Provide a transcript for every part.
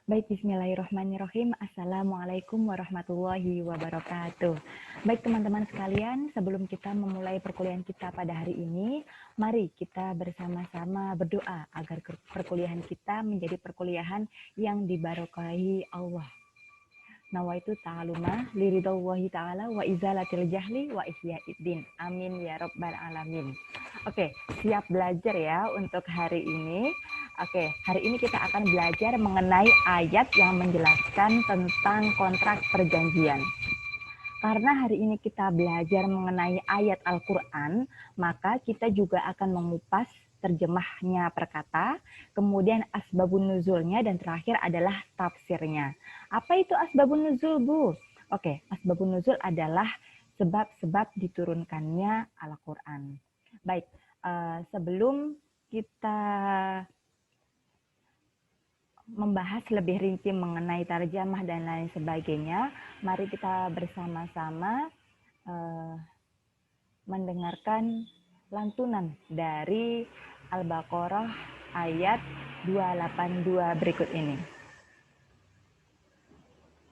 Baik, bismillahirrahmanirrahim. Assalamualaikum warahmatullahi wabarakatuh. Baik teman-teman sekalian, sebelum kita memulai perkuliahan kita pada hari ini, mari kita bersama-sama berdoa agar perkuliahan kita menjadi perkuliahan yang dibarokahi Allah. Nawaitu ta'aluma liridallahi ta'ala wa izalatil jahli wa ihyaiddin. Amin ya rabbal alamin. Oke, siap belajar ya untuk hari ini. Oke, hari ini kita akan belajar mengenai ayat yang menjelaskan tentang kontrak perjanjian. Karena hari ini kita belajar mengenai ayat Al-Quran, maka kita juga akan mengupas terjemahnya per kata, kemudian asbabun nuzulnya, dan terakhir adalah tafsirnya. Apa itu asbabun nuzul, Bu? Oke, asbabun nuzul adalah sebab-sebab diturunkannya Al-Quran. Baik, sebelum kita membahas lebih rinci mengenai tarjamah dan lain sebagainya, mari kita bersama-sama mendengarkan lantunan dari Al-Baqarah ayat 282 berikut ini.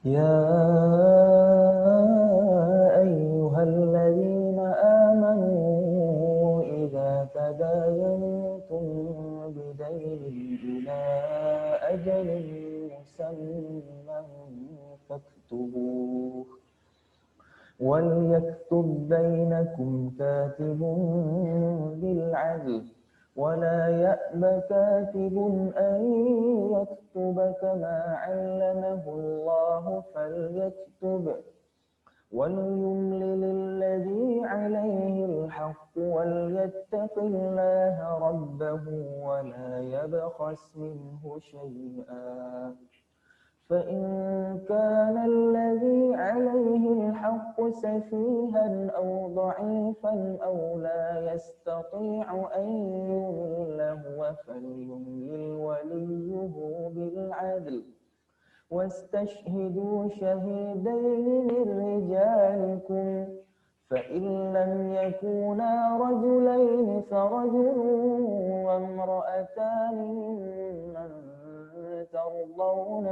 يا أيها الذين آمنوا إذا تداينتم بدين إلى أجل مسمى فاكتبوه وليكتب بينكم كاتب بالعدل ولا يأب كاتب أن يكتب كما علمه الله فليكتب وليملل الذي عليه الحق وليتق الله ربه ولا يبخس منه شيئا فإن كان الذي عليه الحق سفيها أو ضعيفا أو لا يستطيع أن يمل هو فليملل وليه بالعدل واستشهدوا شهيدين من رجالكم فإن لم يكونا رجلين فرجل وامرأتان ممن ترضون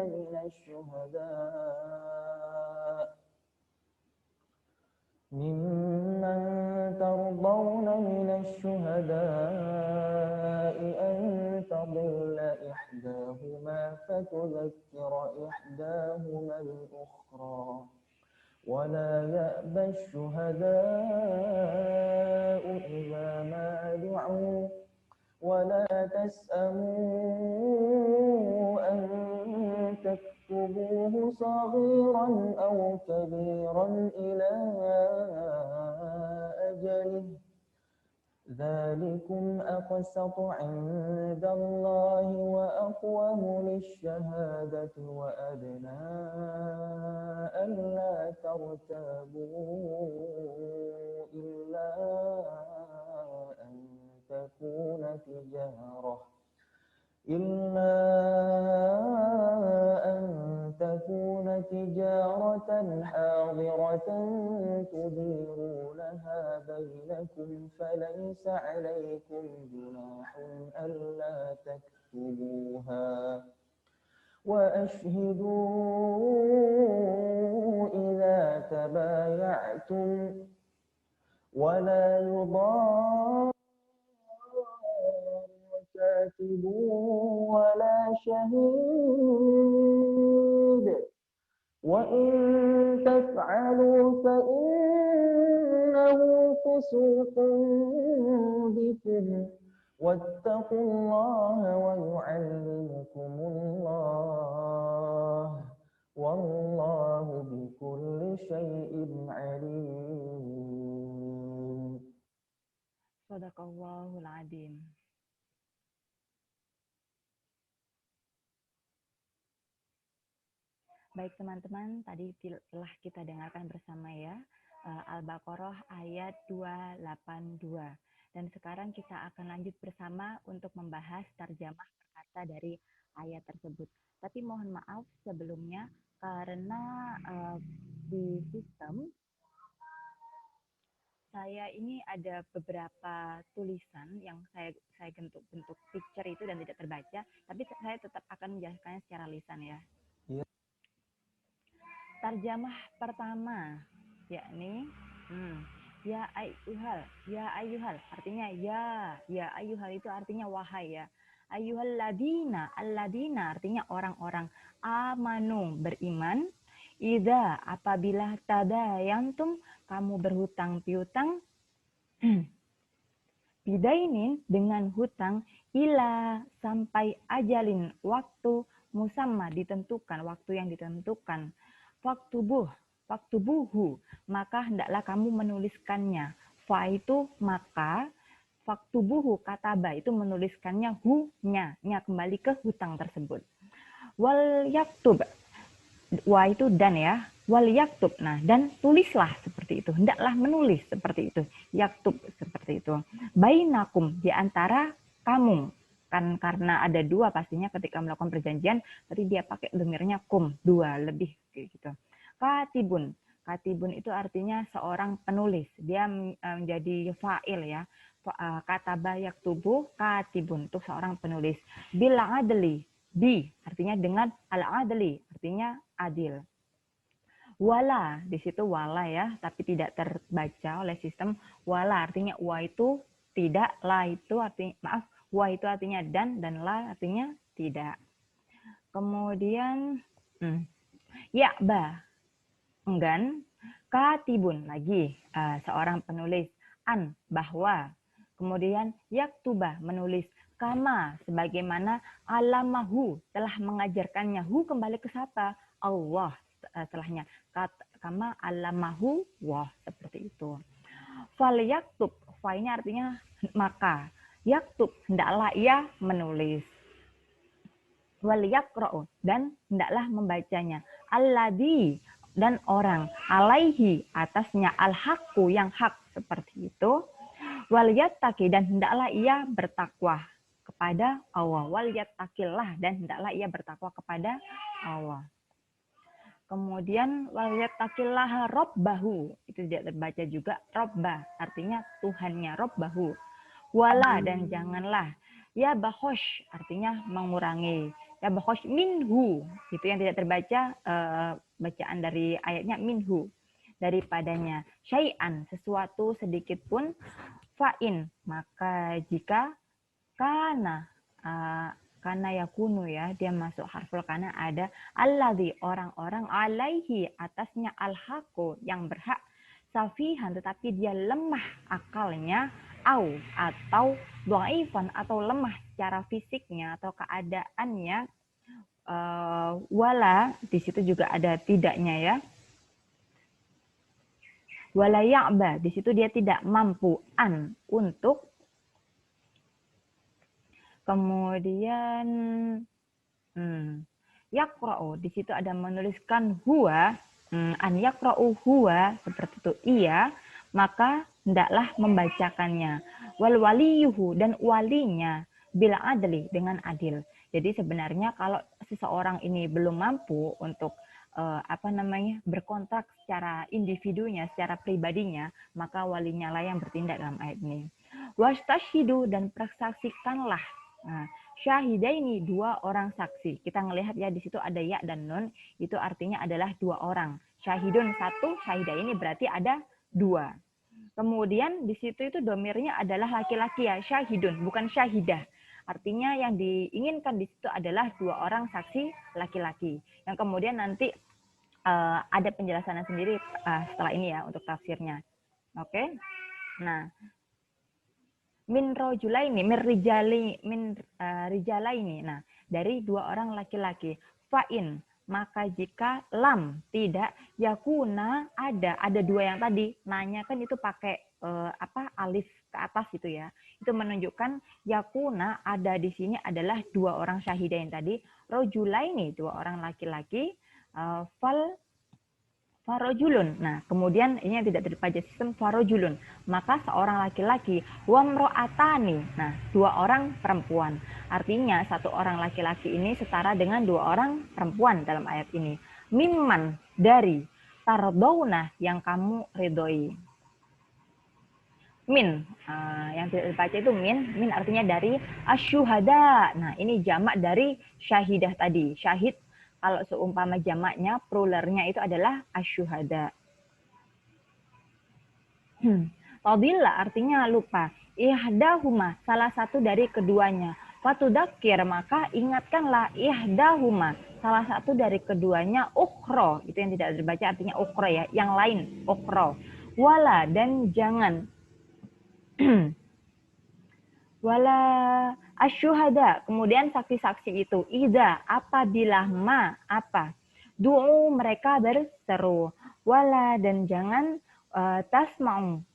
من الشهداء أن تضل إحداهما فتذكر إحداهما الأخرى ولا يأبى الشهداء إذا ما دعوا ولا تسأموا أن تكتبوه صغيرا أو كبيرا إلى أجله ذلكم أقسط عند الله وأقوم للشهادة وأدنى ألا ترتابوا إلا أن تكون تجارة حاضرة تديرونها بينكم فليس عليكم جناح ألا تكتبوها وأشهدوا إذا تبايعتم ولا يضار كاتب ولا شهيد وإن تفعلوا فإنه فسوق بكم واتقوا الله ويعلمكم الله والله بكل شيء عليم. Shadaqallahul Adzim. Baik teman-teman, tadi telah kita dengarkan bersama ya Al-Baqarah ayat 282. Dan sekarang kita akan lanjut bersama untuk membahas terjemah kata dari ayat tersebut. Tapi mohon maaf sebelumnya karena di sistem saya ini ada beberapa tulisan yang saya bentuk picture itu dan tidak terbaca, tapi saya tetap akan menjelaskannya secara lisan ya. Iya. Tarjamah pertama yakni ya ayyuhal artinya ya ayyuhal itu artinya wahai ya. Ayyuhal ladina, alladina artinya orang-orang, amanu beriman, idza apabila tadayantum kamu berhutang piutang, bidainin dengan hutang, ila sampai ajalin waktu musamma ditentukan, waktu yang ditentukan, faktubuhu maka hendaklah kamu menuliskannya. Fa itu maka, faktubuhu kataba itu menuliskannya, nya kembali ke hutang tersebut. Wal yaktub, wa itu dan ya, wal yaktub, nah dan tulislah seperti itu, hendaklah menulis seperti itu, yaktub seperti itu, bainakum di antara kamu, kan karena ada dua pastinya ketika melakukan perjanjian, berarti dia pakai domirnya kum, dua lebih gitu. Katibun itu artinya seorang penulis, dia menjadi fa'il ya, kataba yaktubu katibun untuk seorang penulis, bila adli artinya dengan al-adli artinya adil. Wala di situ wala ya, tapi tidak terbaca oleh sistem. Wala artinya wa itu tidak, la itu artinya wa itu artinya dan la artinya tidak. Kemudian ya'ba enggan, katibun lagi seorang penulis, an bahwa, kemudian yaktuba menulis, kama sebagaimana, alamahu telah mengajarkannya, hu kembali ke siapa? Allah setelahnya, kama alamahu wah, seperti itu. Fal yaktub, fa-nya artinya maka, yaktub hendaklah ia menulis, wal yaqra'u dan hendaklah membacanya, alladzi dan orang, alaihi atasnya, al-haqqu yang hak, seperti itu, wal yattaqi dan hendaklah ia bertakwa kepada Allah, wal yattaqillah dan hendaklah ia bertakwa kepada Allah. Kemudian wal yattaqillah rabbahu, itu tidak terbaca juga, robba artinya Tuhannya, robbahu. Wala dan janganlah, ya bahosh artinya mengurangi, ya bahosh minhu, itu yang tidak terbaca bacaan dari ayatnya, minhu daripadanya, syai'an sesuatu sedikit pun, fa'in maka jika, kana yakunu ya, dia masuk harful kana, ada alladzi orang-orang, alaihi atasnya, al-haqqu yang berhak, safihan tetapi dia lemah akalnya, atau dhaifan atau lemah secara fisiknya atau keadaannya, wala di situ juga ada tidaknya ya, wala ya'ba di situ dia tidak mampu, an untuk, kemudian yaqra'u di situ ada menuliskan huwa, an yaqra'u huwa seperti itu ia, maka hendaklah membacakannya, wal waliyuhu dan walinya, bila adli dengan adil. Jadi sebenarnya kalau seseorang ini belum mampu untuk berkontrak secara individunya, secara pribadinya, maka walinya lah yang bertindak dalam ayat ini. Wastashhidu dan persaksikanlah. Nah, syahidaini dua orang saksi. Kita ngelihat ya di situ ada ya dan nun, itu artinya adalah dua orang. Syahidun satu, syahidaini berarti ada dua. Kemudian di situ itu domirnya adalah laki-laki ya, syahidun bukan syahidah. Artinya yang diinginkan di situ adalah dua orang saksi laki-laki. Yang kemudian nanti ada penjelasannya sendiri setelah ini ya untuk tafsirnya. Oke. Nah, min rojulaini, min rijalaini. Nah, dari dua orang laki-laki. Fa'in, maka jika lam tidak, yakuna ada dua yang tadi. Nanya kan itu pakai alif ke atas gitu ya. Itu menunjukkan yakuna ada di sini adalah dua orang syahidah yang tadi. Rojulaini, dua orang laki-laki. Farojulun. Nah, kemudian ini yang tidak terbaca sistem farojulun. Maka seorang laki-laki, wamro'atani. Nah, dua orang perempuan. Artinya satu orang laki-laki ini setara dengan dua orang perempuan dalam ayat ini. Mimman dari tardawna yang kamu ridhoi. min. Yang tidak dibaca itu min artinya dari asyuhada. Nah, ini jamak dari syahidah tadi. Syahid kalau seumpama jamaknya, pluralnya itu adalah asyuhada. Tadilla artinya lupa. Ihdahuma, salah satu dari keduanya. Fatudakir, maka ingatkanlah ihdahuma, salah satu dari keduanya. Ukhro, itu yang tidak terbaca artinya ukhro ya, yang lain, ukhro. Wala, dan jangan. Wala asyuhada, kemudian saksi-saksi itu. Ida, apabila apa. Du'u, mereka berseru. Wala, dan jangan tasma'u,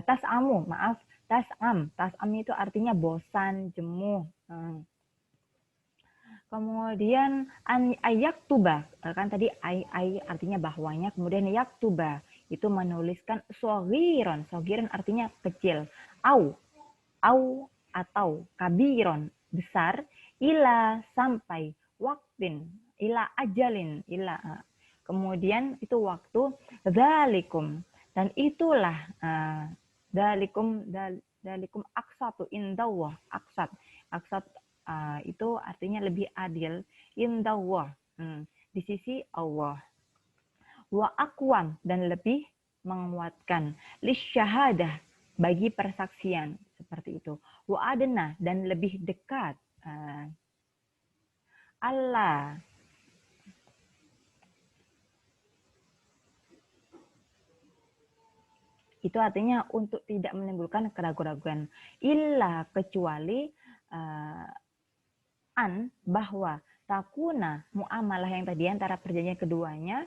tas'amu, maaf, tas'am. Tas'am itu artinya bosan, jemuh. Kemudian ayaktuba, kan tadi ay artinya bahwanya, kemudian yaktuba itu menuliskan sogiron. Sogiron artinya kecil. Au atau kabiron besar, ila sampai, waktin ila ajalin, ila kemudian itu waktu, dzalikum, dan itulah dzalikum aqsatu indallah. Aqsat itu artinya lebih adil, indallah, di sisi Allah. Wa aqwam, dan lebih menguatkan, lisyahadah, bagi persaksian, seperti itu. Wa adna, dan lebih dekat. Allah, itu artinya untuk tidak menimbulkan keraguan-keraguan. Illa, kecuali bahwa takuna, muamalah yang tadi antara perjanjian keduanya,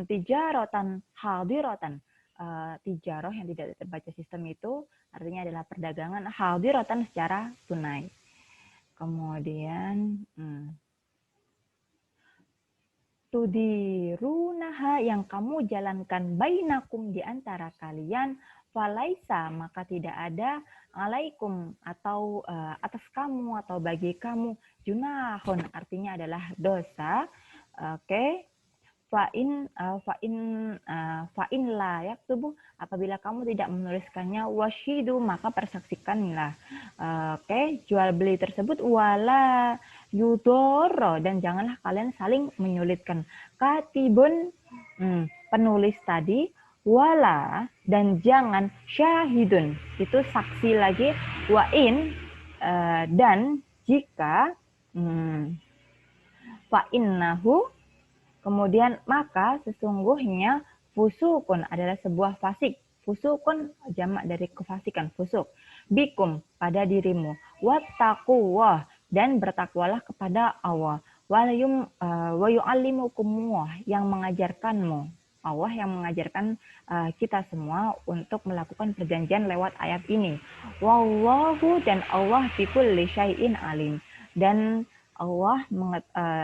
tijarotan hadirotan, tijaroh yang tidak terbaca sistem itu artinya adalah perdagangan, hadirotan secara tunai. Kemudian tudirunaha, yang kamu jalankan, bainakum, di antara kalian, falaisa, maka tidak ada, alaikum, atau atas kamu atau bagi kamu, junahun, artinya adalah dosa. Oke. Fa'in la yaktubu, apabila kamu tidak menuliskannya, washidu, maka persaksikanlah. Oke, jual beli tersebut, wala yudoro, dan janganlah kalian saling menyulitkan. Katibun, penulis tadi, wala, dan jangan, syahidun, itu saksi lagi, wa'in, dan jika, fa'innahu, kemudian maka sesungguhnya, fusukun adalah sebuah fasik. Fusukun jamak dari kefasikan, fusuk. Bikum, pada dirimu. Wattaqullah, dan bertakwalah kepada Allah. Wa yu'allimukumullah, yang mengajarkanmu. Allah yang mengajarkan kita semua untuk melakukan perjanjian lewat ayat ini. Wallahu, dan Allah bikulli syai'in alim. Dan Allah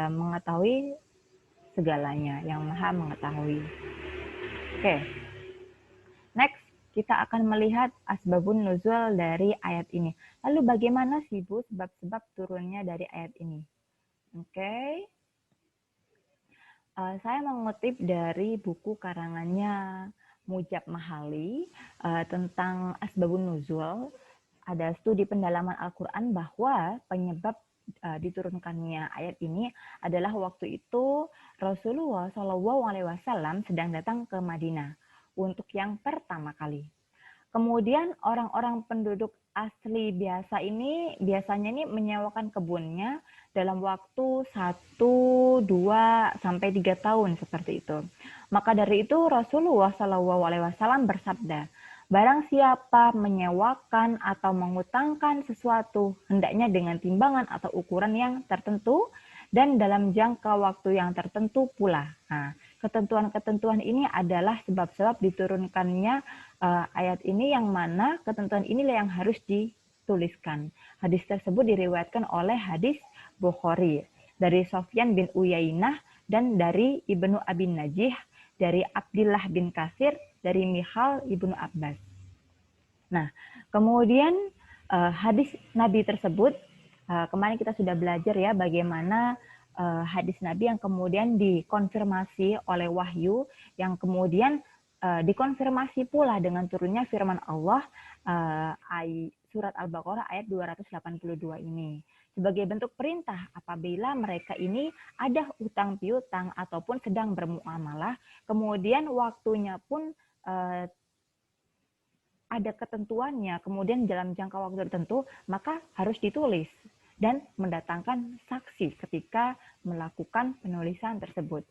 mengetahui segalanya, yang maha mengetahui. Oke. Next, kita akan melihat asbabun nuzul dari ayat ini. Lalu bagaimana sih Bu sebab-sebab turunnya dari ayat ini? Oke. Saya mengutip dari buku karangannya Mujab Mahali tentang asbabun nuzul. Ada studi pendalaman Al-Quran bahwa penyebab diturunkannya ayat ini adalah waktu itu Rasulullah SAW sedang datang ke Madinah untuk yang pertama kali. Kemudian orang-orang penduduk asli biasa ini biasanya ini menyewakan kebunnya dalam waktu 1, 2, sampai 3 tahun seperti itu. Maka dari itu Rasulullah SAW bersabda, barang siapa menyewakan atau mengutangkan sesuatu, hendaknya dengan timbangan atau ukuran yang tertentu dan dalam jangka waktu yang tertentu pula. Nah, ketentuan-ketentuan ini adalah sebab-sebab diturunkannya ayat ini, yang mana ketentuan inilah yang harus dituliskan. Hadis tersebut diriwayatkan oleh hadis Bukhari dari Sofyan bin Uyainah dan dari Ibnu Abi Najih, dari Abdullah bin Kasir, dari Mikhal Ibnu Abbas. Nah, kemudian hadis Nabi tersebut, kemarin kita sudah belajar ya bagaimana hadis Nabi yang kemudian dikonfirmasi oleh wahyu, yang kemudian dikonfirmasi pula dengan turunnya firman Allah surat Al-Baqarah ayat 282 ini. Sebagai bentuk perintah apabila mereka ini ada utang piutang ataupun sedang bermuamalah, kemudian waktunya pun ada ketentuannya, kemudian dalam jangka waktu tertentu, maka harus ditulis dan mendatangkan saksi ketika melakukan penulisan tersebut.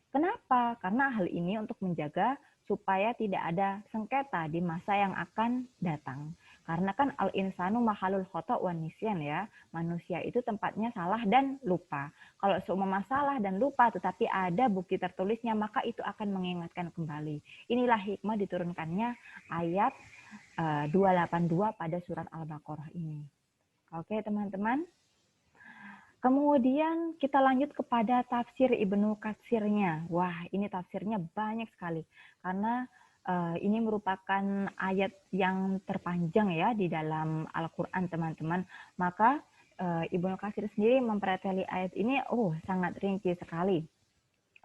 Kenapa? Karena hal ini untuk menjaga supaya tidak ada sengketa di masa yang akan datang. Karena kan al-insanu mahalul khata' wan nisyan ya. Manusia itu tempatnya salah dan lupa. Kalau seumpama salah dan lupa tetapi ada bukti tertulisnya, maka itu akan mengingatkan kembali. Inilah hikmah diturunkannya ayat 282 pada surat Al-Baqarah ini. Oke teman-teman. Kemudian kita lanjut kepada tafsir Ibnu Katsirnya. Wah, ini tafsirnya banyak sekali. Karena ini merupakan ayat yang terpanjang ya di dalam Al-Quran teman-teman. Maka Ibnu Katsir sendiri mempreteli ayat ini, sangat rinci sekali.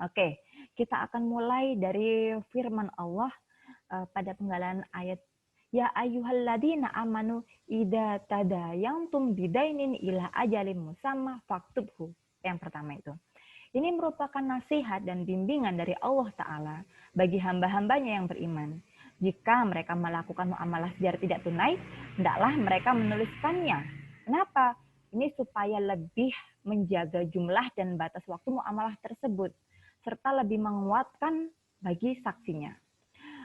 Oke, kita akan mulai dari firman Allah pada penggalan ayat Ya ayyuhalladzina amanu idza tadayantum bidainin ila ajalin musamma faktubhu. Yang pertama itu. Ini merupakan nasihat dan bimbingan dari Allah Ta'ala bagi hamba-hambanya yang beriman. Jika mereka melakukan muamalah secara tidak tunai, hendaklah mereka menuliskannya. Kenapa? Ini supaya lebih menjaga jumlah dan batas waktu muamalah tersebut, serta lebih menguatkan bagi saksinya.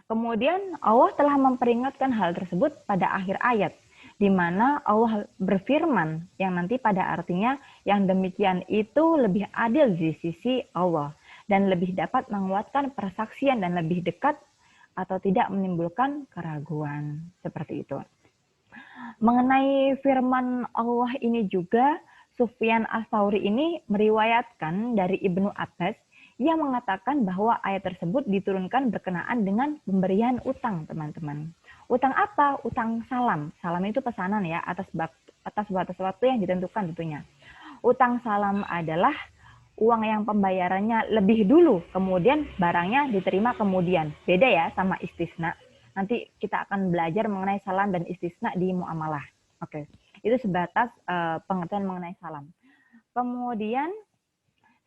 Kemudian Allah telah memperingatkan hal tersebut pada akhir ayat, di mana Allah berfirman yang nanti pada artinya yang demikian itu lebih adil di sisi Allah dan lebih dapat menguatkan persaksian dan lebih dekat atau tidak menimbulkan keraguan. Seperti itu. Mengenai firman Allah ini juga, Sufyan Ats-Tsauri ini meriwayatkan dari Ibnu Abbas yang mengatakan bahwa ayat tersebut diturunkan berkenaan dengan pemberian utang, teman-teman. Utang apa? Utang salam. Salam itu pesanan ya, atas batas waktu yang ditentukan tentunya. Utang salam adalah uang yang pembayarannya lebih dulu, kemudian barangnya diterima kemudian. Beda ya sama istisna. Nanti kita akan belajar mengenai salam dan istisna di muamalah. Oke, itu sebatas pengertian mengenai salam. Kemudian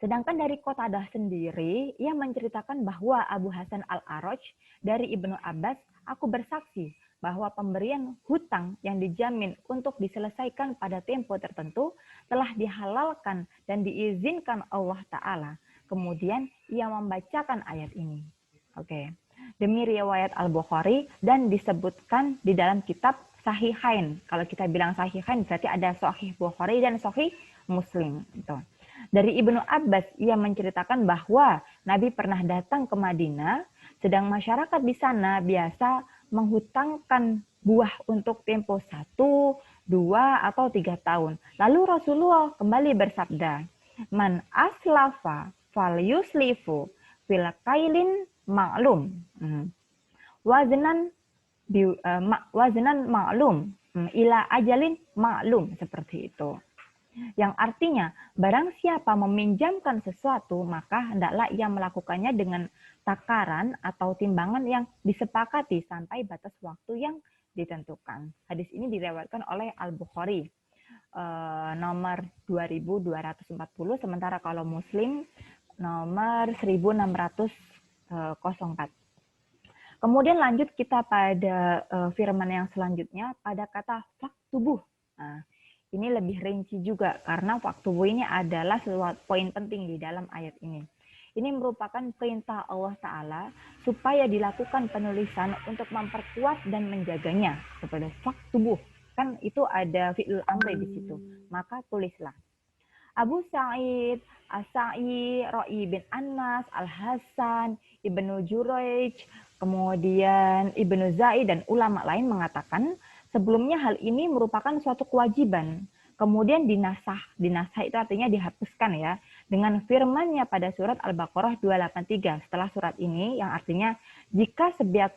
sedangkan dari Qatadah sendiri, ia menceritakan bahwa Abu Hasan Al-A'raj dari Ibnu Abbas, aku bersaksi bahwa pemberian hutang yang dijamin untuk diselesaikan pada tempo tertentu telah dihalalkan dan diizinkan Allah Ta'ala. Kemudian ia membacakan ayat ini. Oke. Demi riwayat Al-Bukhari dan disebutkan di dalam kitab Sahihain. Kalau kita bilang Sahihain berarti ada Sahih Bukhari dan Sahih Muslim. Itu. Dari Ibnu Abbas, ia menceritakan bahwa Nabi pernah datang ke Madinah, sedang masyarakat di sana biasa menghutangkan buah untuk tempo 1, 2, atau 3 tahun. Lalu Rasulullah kembali bersabda, Man aslafa fal yuslifu fil kailin ma'lum. Waznan ma'lum ila ajalin ma'lum, seperti itu. Yang artinya, barang siapa meminjamkan sesuatu, maka hendaklah ia melakukannya dengan takaran atau timbangan yang disepakati sampai batas waktu yang ditentukan. Hadis ini diriwayatkan oleh Al-Bukhari, nomor 2240, sementara kalau Muslim, nomor 1604. Kemudian lanjut kita pada firman yang selanjutnya, pada kata faktubuh. Nah, ini lebih rinci juga karena faktubuh ini adalah suatu poin penting di dalam ayat ini. Ini merupakan perintah Allah Ta'ala supaya dilakukan penulisan untuk memperkuat dan menjaganya. Seperti faktubuh. Kan itu ada fi'il amri di situ. Maka tulislah. Abu Sa'id, As-Sa'i, Ra'i bin Anas, Al-Hasan, Ibnu Jurayj, kemudian Ibnu Zaid dan ulama lain mengatakan sebelumnya hal ini merupakan suatu kewajiban. Kemudian dinasah. Dinasah itu artinya dihapuskan ya. Dengan firman-Nya pada surat Al-Baqarah 283. Setelah surat ini yang artinya jika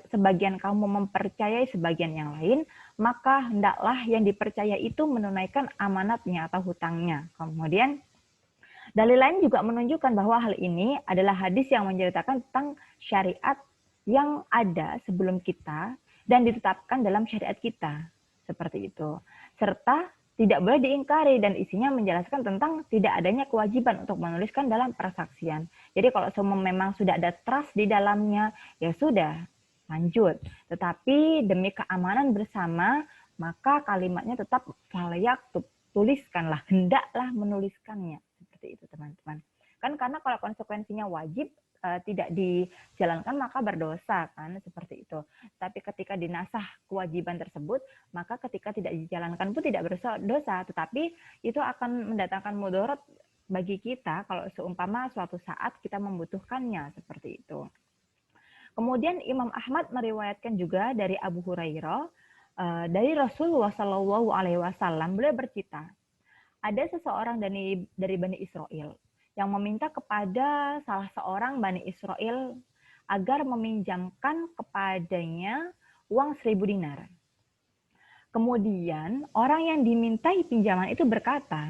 sebagian kamu mempercayai sebagian yang lain, maka hendaklah yang dipercaya itu menunaikan amanatnya atau hutangnya. Kemudian dalil lain juga menunjukkan bahwa hal ini adalah hadis yang menceritakan tentang syariat yang ada sebelum kita dan ditetapkan dalam syariat kita. Seperti itu. Serta tidak boleh diingkari dan isinya menjelaskan tentang tidak adanya kewajiban untuk menuliskan dalam persaksian. Jadi kalau semua memang sudah ada trust di dalamnya, ya sudah, lanjut. Tetapi demi keamanan bersama, maka kalimatnya tetap falayak, tuliskanlah, hendaklah menuliskannya. Seperti itu teman-teman. Kan karena kalau konsekuensinya wajib, tidak dijalankan maka berdosa kan, seperti itu. Tapi ketika dinasah kewajiban tersebut, maka ketika tidak dijalankan pun tidak berdosa, tetapi itu akan mendatangkan mudarat bagi kita kalau seumpama suatu saat kita membutuhkannya, seperti itu. Kemudian Imam Ahmad meriwayatkan juga dari Abu Hurairah, dari Rasulullah Shallallahu Alaihi Wasallam, beliau bercerita, ada seseorang dari Bani Israel yang meminta kepada salah seorang Bani Israel agar meminjamkan kepadanya uang 1.000 dinar. Kemudian orang yang dimintai pinjaman itu berkata,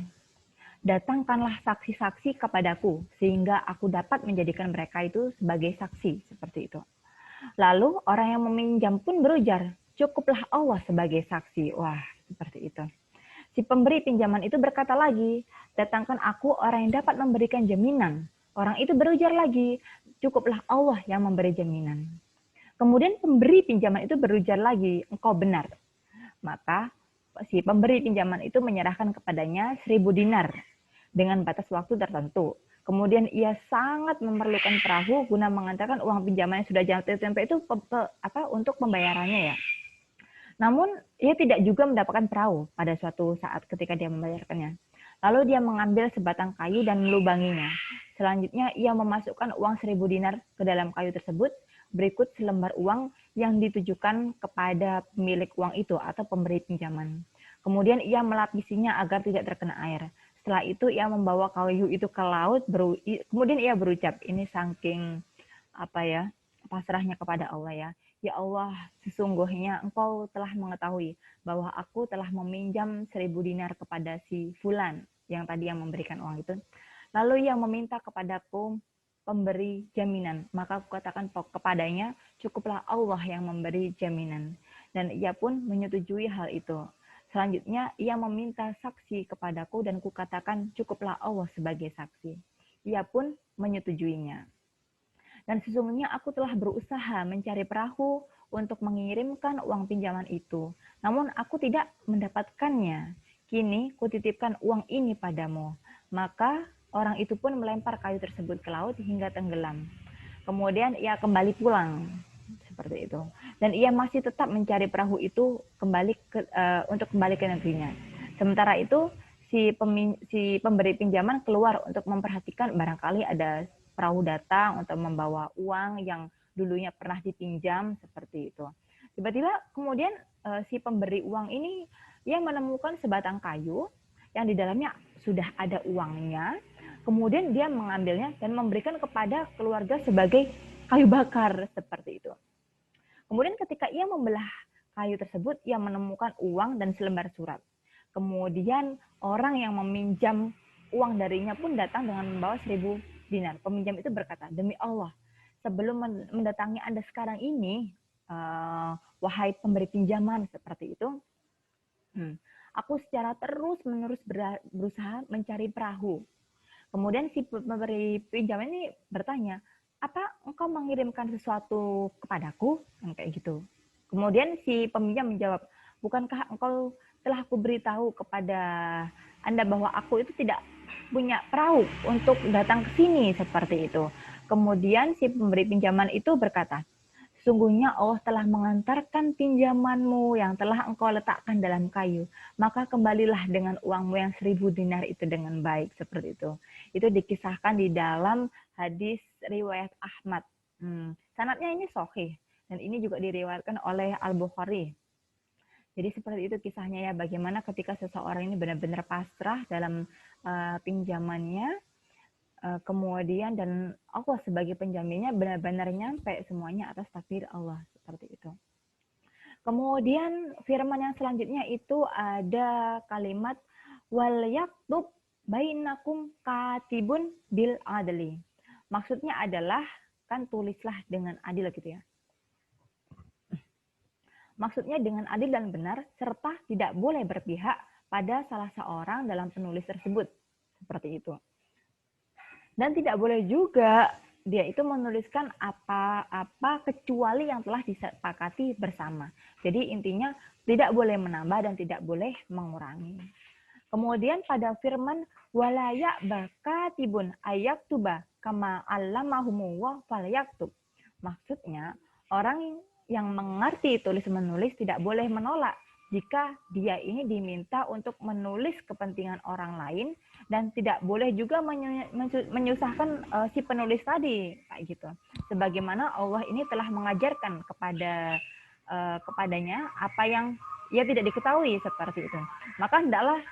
datangkanlah saksi-saksi kepadaku sehingga aku dapat menjadikan mereka itu sebagai saksi, seperti itu. Lalu orang yang meminjam pun berujar, cukuplah Allah sebagai saksi. Wah, seperti itu. Si pemberi pinjaman itu berkata lagi, datangkan aku orang yang dapat memberikan jaminan. Orang itu berujar lagi, cukuplah Allah yang memberi jaminan. Kemudian pemberi pinjaman itu berujar lagi, engkau benar. Maka si pemberi pinjaman itu menyerahkan kepadanya 1.000 dinar dengan batas waktu tertentu. Kemudian ia sangat memerlukan perahu guna mengantarkan uang pinjaman yang sudah jatuh tempo itu untuk pembayarannya ya. Namun, ia tidak juga mendapatkan perahu pada suatu saat ketika dia membayarkannya. Lalu dia mengambil sebatang kayu dan melubanginya. Selanjutnya, ia memasukkan uang 1.000 dinar ke dalam kayu tersebut. Berikut selembar uang yang ditujukan kepada pemilik uang itu atau pemberi pinjaman. Kemudian ia melapisinya agar tidak terkena air. Setelah itu, ia membawa kayu itu ke laut. Kemudian ia berucap, ini saking pasrahnya kepada Allah ya. Ya Allah, sesungguhnya engkau telah mengetahui bahwa aku telah meminjam 1.000 dinar kepada si Fulan yang tadi yang memberikan uang itu. Lalu ia meminta kepadaku pemberi jaminan. Maka aku katakan kepadanya, cukuplah Allah yang memberi jaminan. Dan ia pun menyetujui hal itu. Selanjutnya ia meminta saksi kepadaku dan kukatakan cukuplah Allah sebagai saksi. Ia pun menyetujuinya. Dan sesungguhnya aku telah berusaha mencari perahu untuk mengirimkan uang pinjaman itu. Namun aku tidak mendapatkannya. Kini kutitipkan uang ini padamu. Maka orang itu pun melempar kayu tersebut ke laut hingga tenggelam. Kemudian ia kembali pulang. Seperti itu. Dan ia masih tetap mencari perahu itu untuk kembali ke negerinya. Sementara itu si pemberi pinjaman keluar untuk memperhatikan barangkali ada perahu datang untuk membawa uang yang dulunya pernah dipinjam, seperti itu. Tiba-tiba kemudian si pemberi uang ini yang menemukan sebatang kayu yang di dalamnya sudah ada uangnya. Kemudian dia mengambilnya dan memberikan kepada keluarga sebagai kayu bakar, seperti itu. Kemudian ketika ia membelah kayu tersebut, ia menemukan uang dan selembar surat. Kemudian orang yang meminjam uang darinya pun datang dengan membawa 1.000 dinar. Peminjam itu berkata, demi Allah, sebelum mendatangi Anda sekarang ini, wahai pemberi pinjaman, seperti itu, aku secara terus-menerus berusaha mencari perahu. Kemudian si pemberi pinjaman ini bertanya, apa engkau mengirimkan sesuatu kepadaku? Kayak gitu. Kemudian si peminjam menjawab, bukankah engkau telah aku beritahu kepada Anda bahwa aku itu tidak punya perahu untuk datang ke sini, seperti itu. Kemudian si pemberi pinjaman itu berkata, sesungguhnya Allah telah mengantarkan pinjamanmu yang telah engkau letakkan dalam kayu. Maka kembalilah dengan uangmu yang 1.000 dinar itu dengan baik, seperti itu. Itu dikisahkan di dalam hadis riwayat Ahmad. Sanadnya ini sahih dan ini juga diriwayatkan oleh Al-Bukhari. Jadi seperti itu kisahnya ya, bagaimana ketika seseorang ini benar-benar pasrah dalam pinjamannya, kemudian dan Allah sebagai penjaminnya benar-benar nyampe semuanya atas takdir Allah, seperti itu. Kemudian firman yang selanjutnya itu ada kalimat wal yaktub bainakum katibun bil adli. Maksudnya adalah kan tulislah dengan adil gitu ya. Maksudnya dengan adil dan benar, serta tidak boleh berpihak pada salah seorang dalam penulis tersebut. Seperti itu. Dan tidak boleh juga dia itu menuliskan apa-apa kecuali yang telah disepakati bersama. Jadi intinya tidak boleh menambah dan tidak boleh mengurangi. Kemudian pada firman walaya bakatibun ayaktuba kama allamahumullah falyaktub. Maksudnya orang yang mengerti tulis menulis tidak boleh menolak jika dia ini diminta untuk menulis kepentingan orang lain dan tidak boleh juga menyusahkan si penulis tadi kayak gitu. Sebagaimana Allah ini telah mengajarkan kepadanya apa yang ia tidak diketahui seperti itu. Maka hendaklah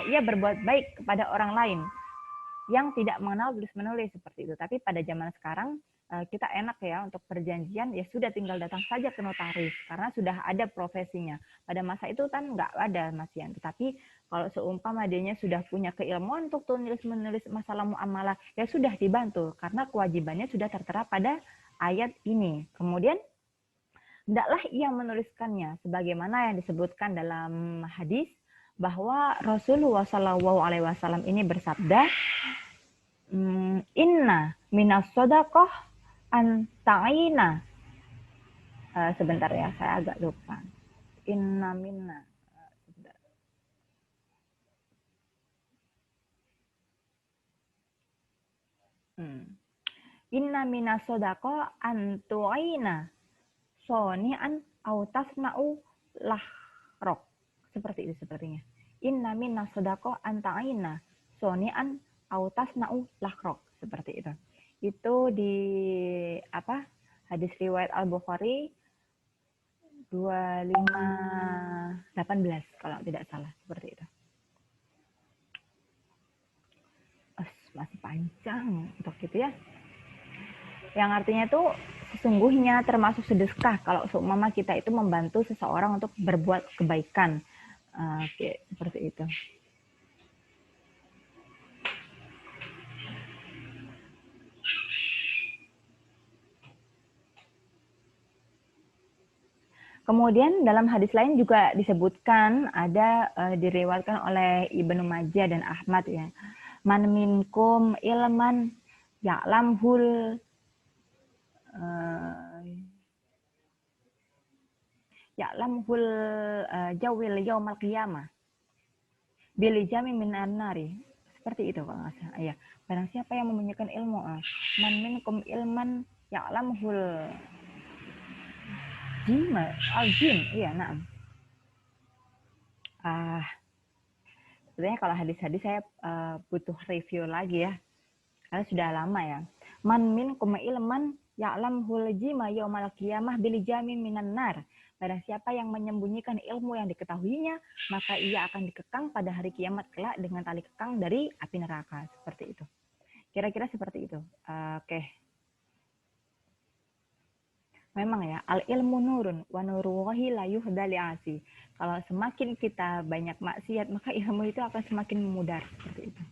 ia berbuat baik kepada orang lain yang tidak mengenal tulis menulis seperti itu. Tapi pada zaman sekarang kita enak ya untuk perjanjian ya sudah tinggal datang saja ke notaris karena sudah ada profesinya. Pada masa itu kan nggak ada Mas Yan. Tetapi kalau seumpama dianya sudah punya keilmuan untuk tulis menulis masalah muamalah ya sudah dibantu karena kewajibannya sudah tertera pada ayat ini. Kemudian hendaklah ia menuliskannya sebagaimana yang disebutkan dalam hadis bahwa Rasulullah SAW ini bersabda, Inna minas sodaqoh anta'ina. Sebentar ya, saya agak lupa. Inna minna. Inna minas sodaqoh antu'ina soni'an autasna'u lahrok. Seperti itu sepertinya. Inna minas sodaqoh anta'ina soni'an autasna'u lahrok. Seperti itu. Itu di hadis riwayat Al-Bukhari 2518 kalau tidak salah seperti itu. Masih panjang untuk gitu ya. Yang artinya itu sesungguhnya termasuk sedekah kalau seumpama kita itu membantu seseorang untuk berbuat kebaikan. Seperti itu. Kemudian dalam hadis lain juga disebutkan ada diriwayatkan oleh Ibnu Majah dan Ahmad ya. Man minkum ilman ya'lamhul ya'lamhul jawil yaumal qiyamah bilijami minan nari. Seperti itu kalau nggak salah. Ya. Barang siapa yang mempunyai ilmu, man minkum ilman ya'lamhul al-jin. Iya, nah. Sebenarnya kalau hadis-hadis saya butuh review lagi ya. Karena sudah lama ya. Man minkum ilman ya'lamhul jima yaumal qiyamah bilijami minan nar. Barang siapa yang menyembunyikan ilmu yang diketahuinya, maka ia akan dikekang pada hari kiamat kelak dengan tali kekang dari api neraka. Seperti itu. Kira-kira seperti itu. Oke. Memang ya, al-ilmu nurun, wa nurullahi la yuhda li'asi. Kalau semakin kita banyak maksiat, maka ilmu itu akan semakin memudar. Seperti itu.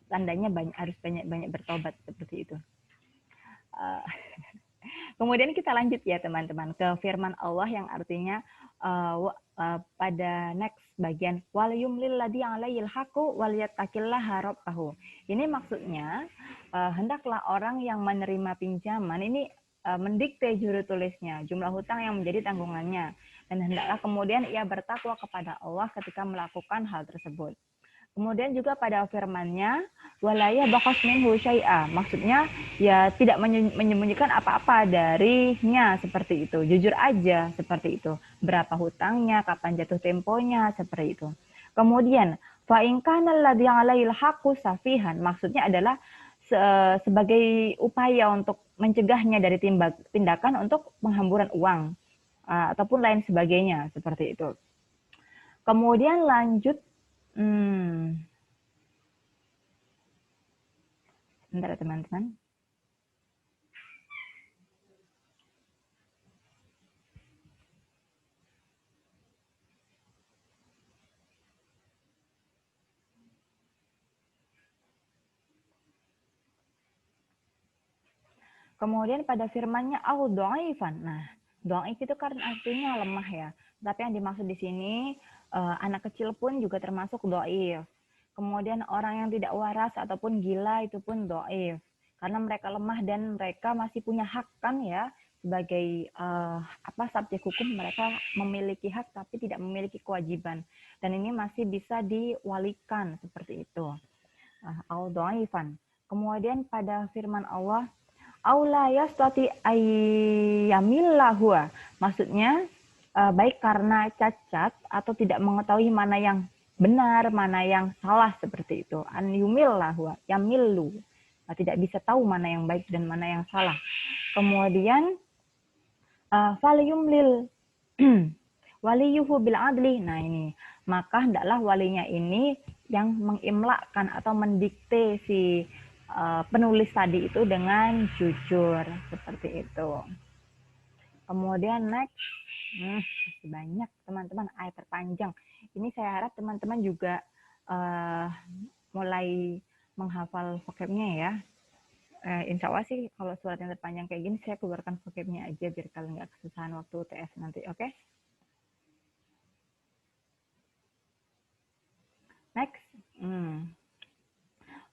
Tandanya harus banyak bertobat. Seperti itu. Kemudian kita lanjut ya teman-teman ke firman Allah yang artinya pada next bagian wal yumlil ladzi 'alaihil haqqu wal yattaqillaha rabbahu. Ini maksudnya hendaklah orang yang menerima pinjaman ini mendikte juru tulisnya jumlah hutang yang menjadi tanggungannya dan hendaklah kemudian ia bertakwa kepada Allah ketika melakukan hal tersebut. Kemudian juga pada firman-Nya walaya bakas minhu syai'a. Maksudnya ya tidak menyembunyikan apa-apa darinya seperti itu. Jujur aja seperti itu. Berapa hutangnya, kapan jatuh temponya seperti itu. Kemudian fa in kana alladzi 'alaihil haqqu safihan. Maksudnya adalah sebagai upaya untuk mencegahnya dari tindakan untuk penghamburan uang ataupun lain sebagainya seperti itu. Kemudian lanjut bentar ya teman-teman. Kemudian pada firman-Nya au dhaifan. Nah, Dhaif itu kan artinya lemah ya. Tapi yang dimaksud di sini anak kecil pun juga termasuk dhaif. Kemudian orang yang tidak waras ataupun gila itu pun dhaif. Karena mereka lemah dan mereka masih punya hak kan ya, sebagai subjek hukum mereka memiliki hak tapi tidak memiliki kewajiban. Dan ini masih bisa diwalikan seperti itu. Au dhaifan. Kemudian pada firman Allah, aula yastati ayyamillahu. Maksudnya baik karena cacat atau tidak mengetahui mana yang benar, mana yang salah seperti itu. An yumillahu, yamillu. Tidak bisa tahu mana yang baik dan mana yang salah. Kemudian falyumlil waliyuhu bil adli. Nah ini, maka hendaklah walinya ini yang mengimlakkan atau mendikte si penulis tadi itu dengan jujur seperti itu. Kemudian next, masih banyak teman-teman ayat terpanjang. Ini saya harap teman-teman juga mulai menghafal vocabnya ya. Insya Allah sih kalau surat yang terpanjang kayak gini saya keluarkan vocabnya aja biar kalian nggak kesusahan waktu UTS nanti, oke? Next.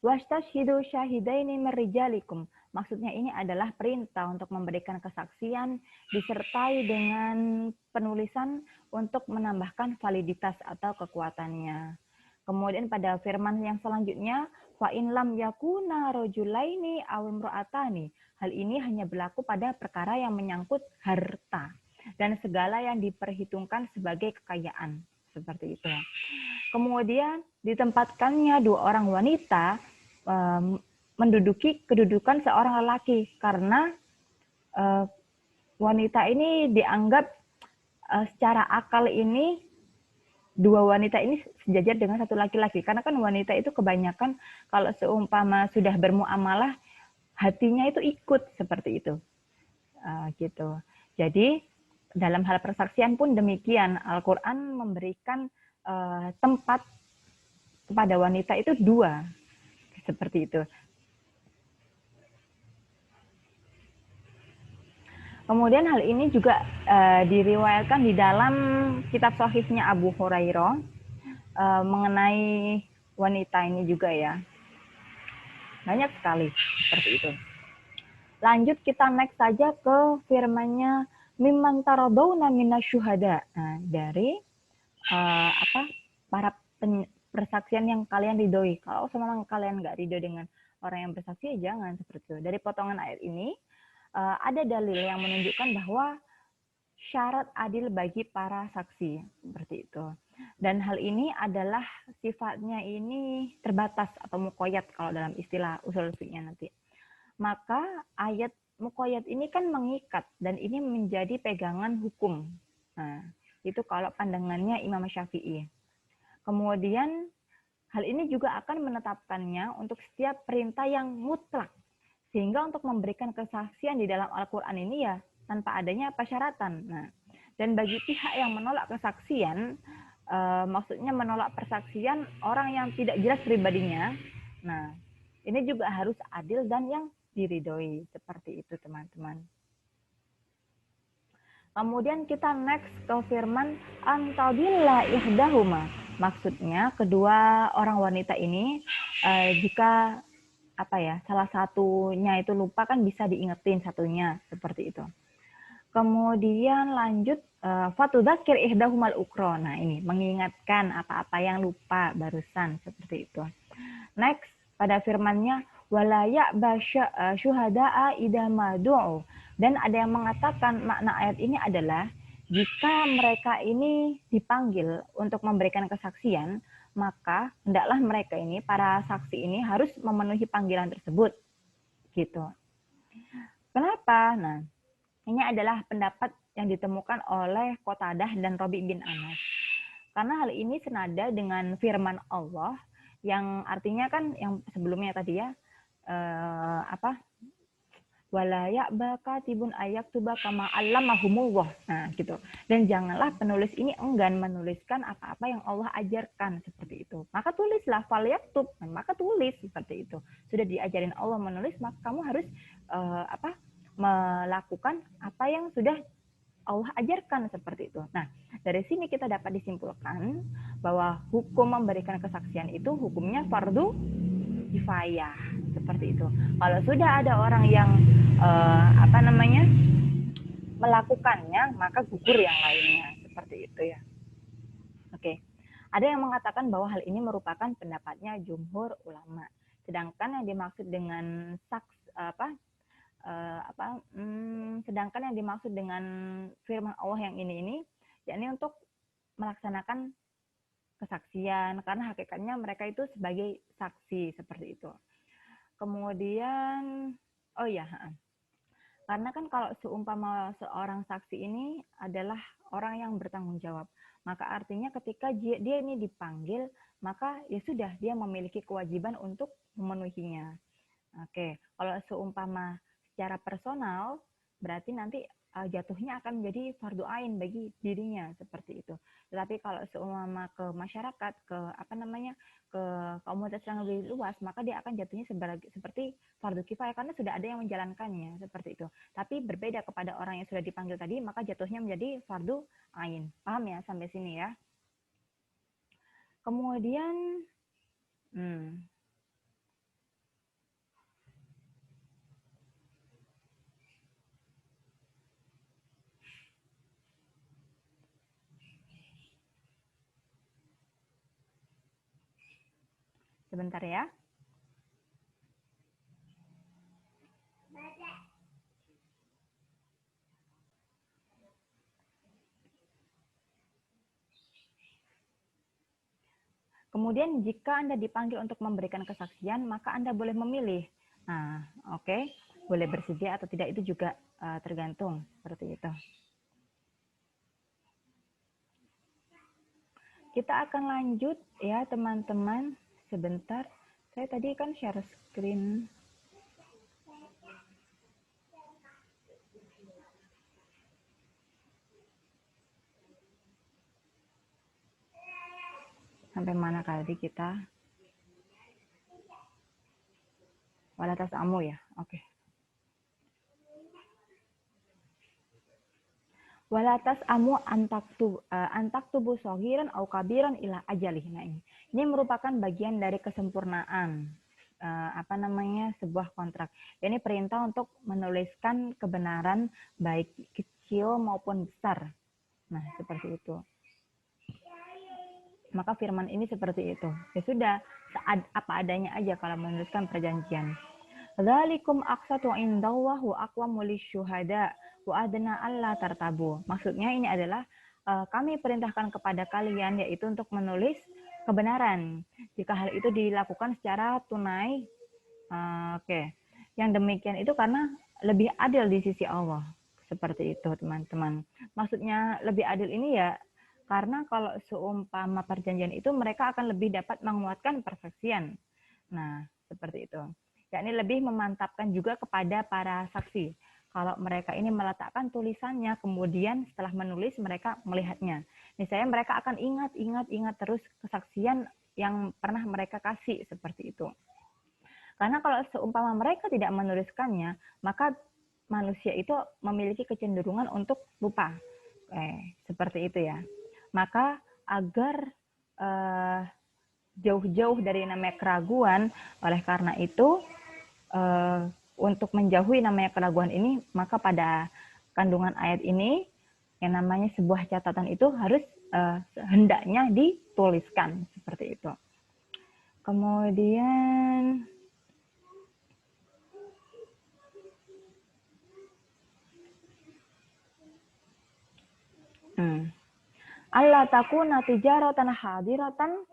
Wastashhidu syahidaini min rijalikum. Maksudnya ini adalah perintah untuk memberikan kesaksian disertai dengan penulisan untuk menambahkan validitas atau kekuatannya. Kemudian pada firman yang selanjutnya, fa in lam yakuna rajulaini aw imra'atani. Hal ini hanya berlaku pada perkara yang menyangkut harta dan segala yang diperhitungkan sebagai kekayaan. Seperti itu. Kemudian ditempatkannya dua orang wanita menduduki kedudukan seorang lelaki karena wanita ini dianggap secara akal ini dua wanita ini sejajar dengan satu laki-laki karena kan wanita itu kebanyakan kalau seumpama sudah bermuamalah hatinya itu ikut seperti itu gitu. Jadi dalam hal persaksian pun demikian, Al-Quran memberikan tempat kepada wanita itu dua seperti itu. Kemudian hal ini juga diriwayatkan di dalam kitab sahihnya Abu Hurairah mengenai wanita ini juga ya. Banyak sekali seperti itu. Lanjut kita next saja ke firman-Nya mimman taradawna minasyuhada. Nah, dari para persaksian yang kalian ridhoi. Kalau memang kalian nggak ridho dengan orang yang bersaksi, ya jangan seperti itu. Dari potongan ayat ini ada dalil yang menunjukkan bahwa syarat adil bagi para saksi seperti itu. Dan hal ini adalah sifatnya ini terbatas atau muqayyad kalau dalam istilah usul fikihnya nanti. Maka ayat muqayyad ini kan mengikat dan ini menjadi pegangan hukum. Nah, itu kalau pandangannya Imam Syafi'i. Kemudian hal ini juga akan menetapkannya untuk setiap perintah yang mutlak. Sehingga untuk memberikan kesaksian di dalam Al-Quran ini ya tanpa adanya persyaratan. Nah, dan bagi pihak yang menolak kesaksian, maksudnya menolak persaksian orang yang tidak jelas pribadinya, nah ini juga harus adil dan yang diridhoi. Seperti itu teman-teman. Kemudian kita next ke firman antadilla ihdahuma. Maksudnya kedua orang wanita ini jika salah satunya itu lupa kan bisa diingetin satunya seperti itu. Kemudian lanjut fatudzakir ihdahumal ukra. Nah, ini mengingatkan apa-apa yang lupa barusan seperti itu. Next pada firman-Nya wala ya'ba syuhada'a idza ma du'u. Dan ada yang mengatakan makna ayat ini adalah jika mereka ini dipanggil untuk memberikan kesaksian, maka hendaklah mereka ini, para saksi ini harus memenuhi panggilan tersebut. Gitu. Kenapa? Nah, ini adalah pendapat yang ditemukan oleh Qatadah dan Rabi bin Anas. Karena hal ini senada dengan firman Allah yang artinya kan yang sebelumnya tadi ya, wala ya'ba katibun ayaktuba kama allamahumullah. Nah, gitu. Dan janganlah penulis ini enggan menuliskan apa-apa yang Allah ajarkan seperti itu. Maka tulislah falyaktub, maka tulis seperti itu. Sudah diajarin Allah menulis, maka kamu harus melakukan apa yang sudah Allah ajarkan seperti itu. Nah, dari sini kita dapat disimpulkan bahwa hukum memberikan kesaksian itu hukumnya fardu kifayah seperti itu. Kalau sudah ada orang yang melakukannya, maka gugur yang lainnya seperti itu ya. Oke. Ada yang mengatakan bahwa hal ini merupakan pendapatnya jumhur ulama. Sedangkan yang dimaksud dengan sedangkan yang dimaksud dengan firman Allah yang ini yakni untuk melaksanakan kesaksian, karena hakikatnya mereka itu sebagai saksi seperti itu. Kemudian karena kan kalau seumpama seorang saksi ini adalah orang yang bertanggung jawab, maka artinya ketika dia ini dipanggil, maka ya sudah dia memiliki kewajiban untuk memenuhinya. Oke, kalau seumpama secara personal, berarti nanti jatuhnya akan menjadi fardu ain bagi dirinya seperti itu. Tetapi kalau seumpama ke masyarakat, ke komunitas yang lebih luas, maka dia akan jatuhnya seperti fardu kifayah karena sudah ada yang menjalankannya seperti itu. Tapi berbeda kepada orang yang sudah dipanggil tadi, maka jatuhnya menjadi fardu ain. Paham ya sampai sini ya? Kemudian sebentar ya. Kemudian jika Anda dipanggil untuk memberikan kesaksian, maka Anda boleh memilih. Nah, oke. Boleh bersedia atau tidak itu juga tergantung seperti itu. Kita akan lanjut ya teman-teman. Sebentar. Saya tadi kan share screen. Sampai mana kali kita? Walatas amu ya. Oke. Walatas amu antak tubuh sohiran au kabiran ila ajalih. Nah, ini merupakan bagian dari kesempurnaan sebuah kontrak. Ini perintah untuk menuliskan kebenaran baik kecil maupun besar. Nah, seperti itu. Maka firman ini seperti itu. Ya sudah, apa adanya aja kalau menuliskan perjanjian. Dzalikum aqsatu indallah wa aqwamu lisyuhada wa adna alla tartabu. Maksudnya ini adalah kami perintahkan kepada kalian yaitu untuk menulis kebenaran. Jika hal itu dilakukan secara tunai, yang demikian itu karena lebih adil di sisi Allah. Seperti itu, teman-teman. Maksudnya lebih adil ini ya karena kalau seumpama perjanjian itu mereka akan lebih dapat menguatkan persaksian. Nah, seperti itu. Yakni lebih memantapkan juga kepada para saksi. Kalau mereka ini meletakkan tulisannya, kemudian setelah menulis mereka melihatnya. Misalnya mereka akan ingat terus kesaksian yang pernah mereka kasih seperti itu. Karena kalau seumpama mereka tidak menuliskannya, maka manusia itu memiliki kecenderungan untuk lupa. Seperti itu ya. Maka agar jauh-jauh dari namanya keraguan, oleh karena itu untuk menjauhi namanya keraguan ini, maka pada kandungan ayat ini yang namanya sebuah catatan itu harus hendaknya dituliskan seperti itu. Kemudian Allah takuna tijaratan hadiratan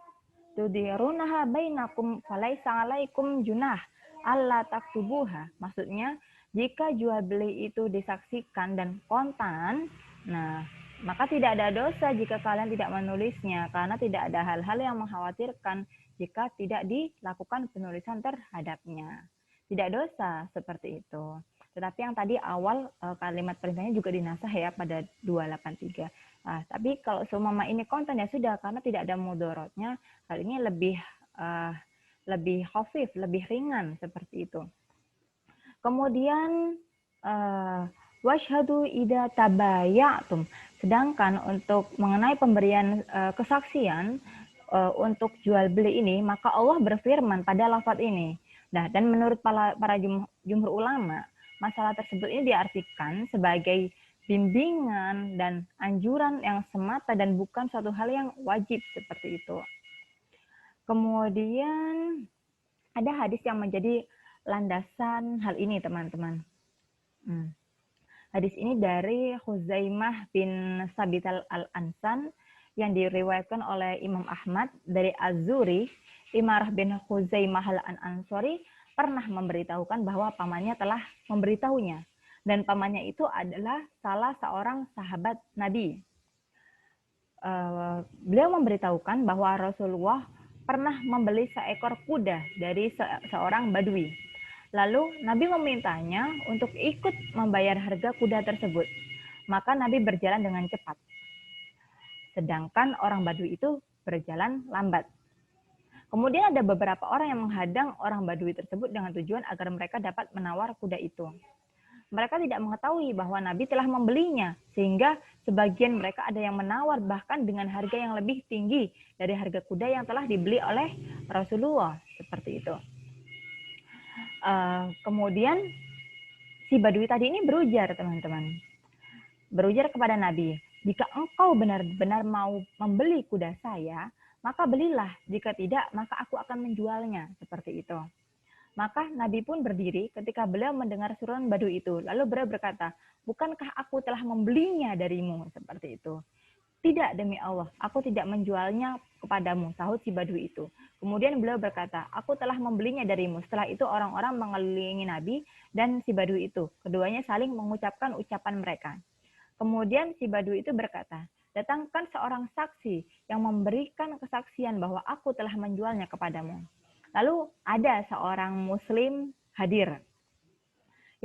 tudirunaha bainakum falaisa alaikum junah Allah taktubuha. Maksudnya jika jual beli itu disaksikan dan kontan, nah maka tidak ada dosa jika kalian tidak menulisnya karena tidak ada hal-hal yang mengkhawatirkan jika tidak dilakukan penulisan terhadapnya. Tidak dosa seperti itu. Tetapi yang tadi awal kalimat perintahnya juga dinasah ya pada 283. Nah, tapi kalau seumpama ini konten ya sudah karena tidak ada mudorotnya, hal ini lebih khafif, lebih ringan seperti itu. Kemudian Washhadu idza tabayatum. Sedangkan untuk mengenai pemberian kesaksian untuk jual beli ini, maka Allah berfirman pada lafaz ini. Nah, dan menurut para jumhur ulama, masalah tersebut ini diartikan sebagai bimbingan dan anjuran yang semata dan bukan suatu hal yang wajib seperti itu. Kemudian ada hadis yang menjadi landasan hal ini, teman-teman. Hadis ini dari Khuzaimah bin Sabit al-Ansan yang diriwayatkan oleh Imam Ahmad dari Az-Zuri. Imarah bin Khuzaimah al-Ansari pernah memberitahukan bahwa pamannya telah memberitahunya. Dan pamannya itu adalah salah seorang sahabat Nabi. Beliau memberitahukan bahwa Rasulullah pernah membeli seekor kuda dari seorang badui. Lalu Nabi memintanya untuk ikut membayar harga kuda tersebut. Maka Nabi berjalan dengan cepat. Sedangkan orang badui itu berjalan lambat. Kemudian ada beberapa orang yang menghadang orang badui tersebut dengan tujuan agar mereka dapat menawar kuda itu. Mereka tidak mengetahui bahwa Nabi telah membelinya, sehingga sebagian mereka ada yang menawar bahkan dengan harga yang lebih tinggi dari harga kuda yang telah dibeli oleh Rasulullah. Seperti itu. Kemudian si badui tadi ini berujar, teman-teman. Berujar kepada Nabi, jika engkau benar-benar mau membeli kuda saya, maka belilah. Jika tidak, maka aku akan menjualnya. Seperti itu. Maka Nabi pun berdiri ketika beliau mendengar suruhan badui itu. Lalu beliau berkata, bukankah aku telah membelinya darimu? Seperti itu. Tidak, demi Allah, aku tidak menjualnya kepadamu, sahut si badui itu. Kemudian beliau berkata, aku telah membelinya darimu. Setelah itu orang-orang mengelilingi Nabi dan si badui itu. Keduanya saling mengucapkan ucapan mereka. Kemudian si badui itu berkata, datangkan seorang saksi yang memberikan kesaksian bahwa aku telah menjualnya kepadamu. Lalu ada seorang muslim hadir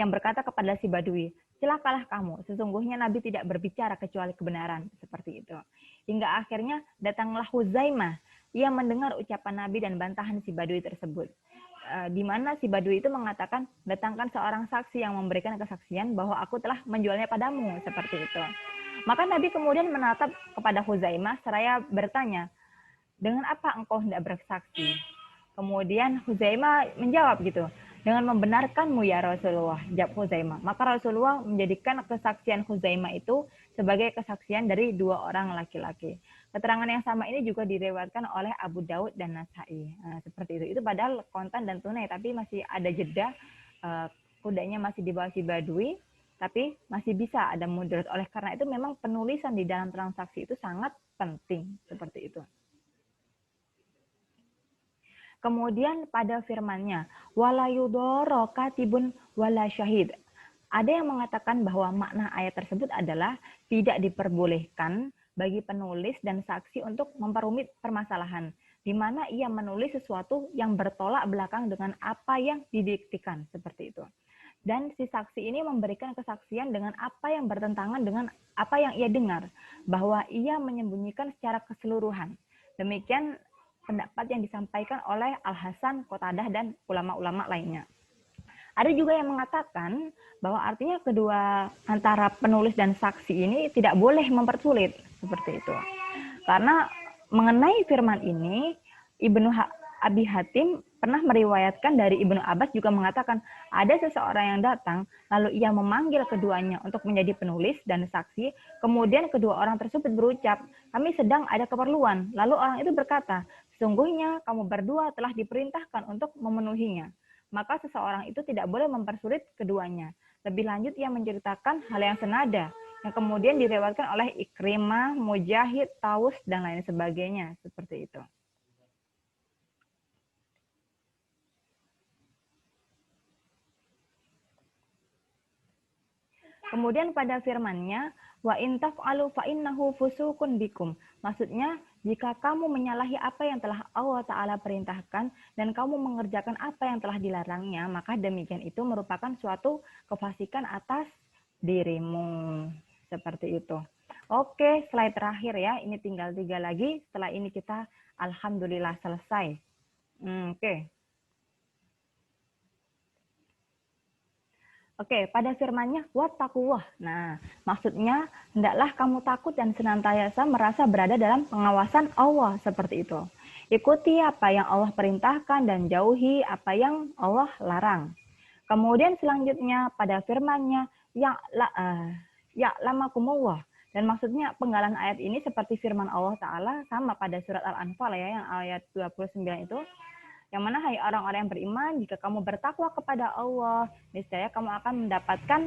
yang berkata kepada si badui, celakalah kamu, sesungguhnya Nabi tidak berbicara kecuali kebenaran. Seperti itu. Hingga akhirnya datanglah Huzaimah. Ia mendengar ucapan Nabi dan bantahan si badui tersebut. Di mana si badui itu mengatakan, datangkan seorang saksi yang memberikan kesaksian bahwa aku telah menjualnya padamu. Seperti itu. Maka Nabi kemudian menatap kepada Huzaimah seraya bertanya, dengan apa engkau hendak bersaksi? Kemudian Huzaimah menjawab gitu, dengan membenarkanmu ya Rasulullah, jawab Huzaimah. Maka Rasulullah menjadikan kesaksian Huzaimah itu sebagai kesaksian dari dua orang laki-laki. Keterangan yang sama ini juga diriwayatkan oleh Abu Daud dan Nasai. Nah, seperti itu. Itu padahal kontan dan tunai, tapi masih ada jeda. Kudanya masih di bawah si badui, tapi masih bisa ada mudarat. Oleh karena itu memang penulisan di dalam transaksi itu sangat penting. Seperti itu. Kemudian pada firman-Nya, wala yudoro katibun wala syahid. Ada yang mengatakan bahwa makna ayat tersebut adalah tidak diperbolehkan bagi penulis dan saksi untuk memperumit permasalahan, di mana ia menulis sesuatu yang bertolak belakang dengan apa yang didiktikan, seperti itu. Dan si saksi ini memberikan kesaksian dengan apa yang bertentangan dengan apa yang ia dengar, bahwa ia menyembunyikan secara keseluruhan. Demikian pendapat yang disampaikan oleh Al-Hasan, Qatadah, dan ulama-ulama lainnya. Ada juga yang mengatakan bahwa artinya kedua antara penulis dan saksi ini tidak boleh mempersulit, seperti itu. Karena mengenai firman ini, Ibnu Abi Hatim pernah meriwayatkan dari Ibnu Abbas juga mengatakan ada seseorang yang datang lalu ia memanggil keduanya untuk menjadi penulis dan saksi. Kemudian kedua orang tersebut berucap, kami sedang ada keperluan. Lalu orang itu berkata, sesungguhnya kamu berdua telah diperintahkan untuk memenuhinya. Maka seseorang itu tidak boleh mempersulit keduanya. Lebih lanjut ia menceritakan hal yang senada yang kemudian direwatkan oleh Ikrimah, Mujahid, Taus, dan lain sebagainya. Seperti itu. Kemudian pada firman-Nya, wa in taf'alu fa innahu fusukun bikum. Maksudnya, jika kamu menyalahi apa yang telah Allah Ta'ala perintahkan dan kamu mengerjakan apa yang telah dilarangnya, maka demikian itu merupakan suatu kefasikan atas dirimu. Seperti itu. Oke, slide terakhir ya. Ini tinggal 3 lagi. Setelah ini kita alhamdulillah selesai. Oke. Oke, pada firman-Nya wattaqullah. Nah, maksudnya hendaklah kamu takut dan senantiasa merasa berada dalam pengawasan Allah seperti itu. Ikuti apa yang Allah perintahkan dan jauhi apa yang Allah larang. Kemudian selanjutnya pada firman-Nya ya'lamakumullah. Dan maksudnya penggalan ayat ini seperti firman Allah Ta'ala sama pada surat Al-Anfal ya, yang ayat 29 itu. Yang mana hai orang-orang yang beriman, jika kamu bertakwa kepada Allah, niscaya kamu akan mendapatkan,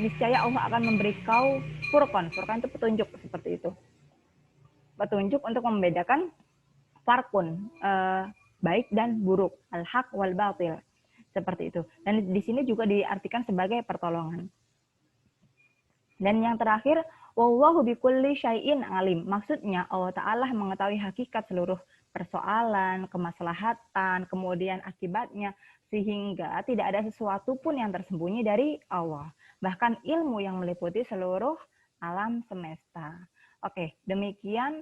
niscaya Allah akan memberi kau furqan. Furqan itu petunjuk seperti itu. Petunjuk untuk membedakan farkun, baik dan buruk, al-haq wal batil. Seperti itu. Dan di sini juga diartikan sebagai pertolongan. Dan yang terakhir, wallahu bikulli syai'in alim. Maksudnya Allah Ta'ala mengetahui hakikat seluruh persoalan, kemaslahatan, kemudian akibatnya, sehingga tidak ada sesuatu pun yang tersembunyi dari Allah. Bahkan ilmu yang meliputi seluruh alam semesta. Oke, demikian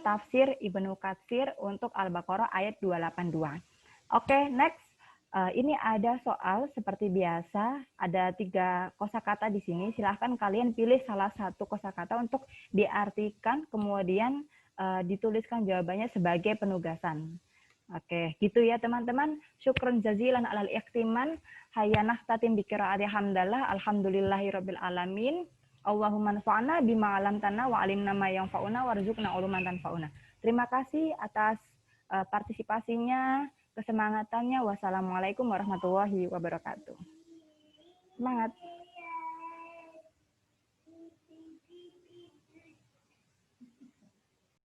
tafsir Ibnu Katsir untuk Al-Baqarah ayat 282. Oke, next. Ini ada soal seperti biasa, ada 3 kosakata di sini. Silahkan kalian pilih salah satu kosakata untuk diartikan, kemudian dituliskan jawabannya sebagai penugasan. Oke, gitu ya teman-teman. Syukron jazilan alal ikhtiman. Hayanah tatim bikiraati hamdalah. Alhamdulillahirabbil alamin. Allahumma anfa'na bima 'allamtana wa 'allimna ma yanfa'una warzuqna uluman tanfa'una. Terima kasih atas partisipasinya, kesemangatannya. Wassalamualaikum warahmatullahi wabarakatuh. Semangat.